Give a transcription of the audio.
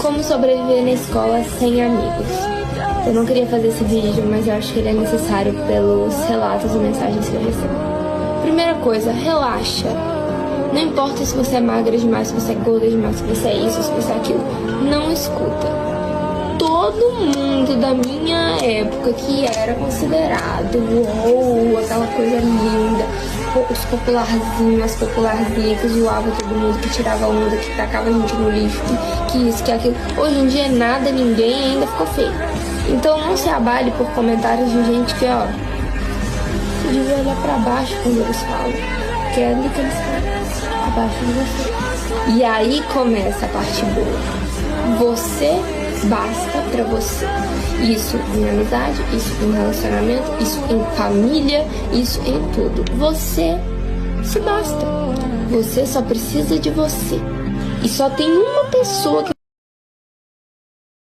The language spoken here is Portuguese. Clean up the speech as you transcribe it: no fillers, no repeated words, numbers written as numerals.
Como sobreviver na escola sem amigos. Eu não queria fazer esse vídeo, mas eu acho que ele é necessário pelos relatos e mensagens que eu recebo. Primeira coisa, relaxa. Não importa se você é magra demais, se você é gorda demais, se você é isso, se você é aquilo. Não escuta. Todo mundo da minha época que era considerado uou, aquela coisa linda, os popularzinhos, as popularzinhas que zoavam todo mundo, que tirava onda, que tacava a gente no lixo, que isso, que aquilo. Hoje em dia nada, ninguém ainda ficou feio. Então não se abale por comentários de gente que, ó, você devia olhar pra baixo quando eles falam, porque é ali que eles falam, abaixo de você. E aí começa a parte boa. Você basta pra você. Isso em amizade, isso em relacionamento, isso em família, isso em tudo. Você se basta. Você só precisa de você. E só tem uma pessoa que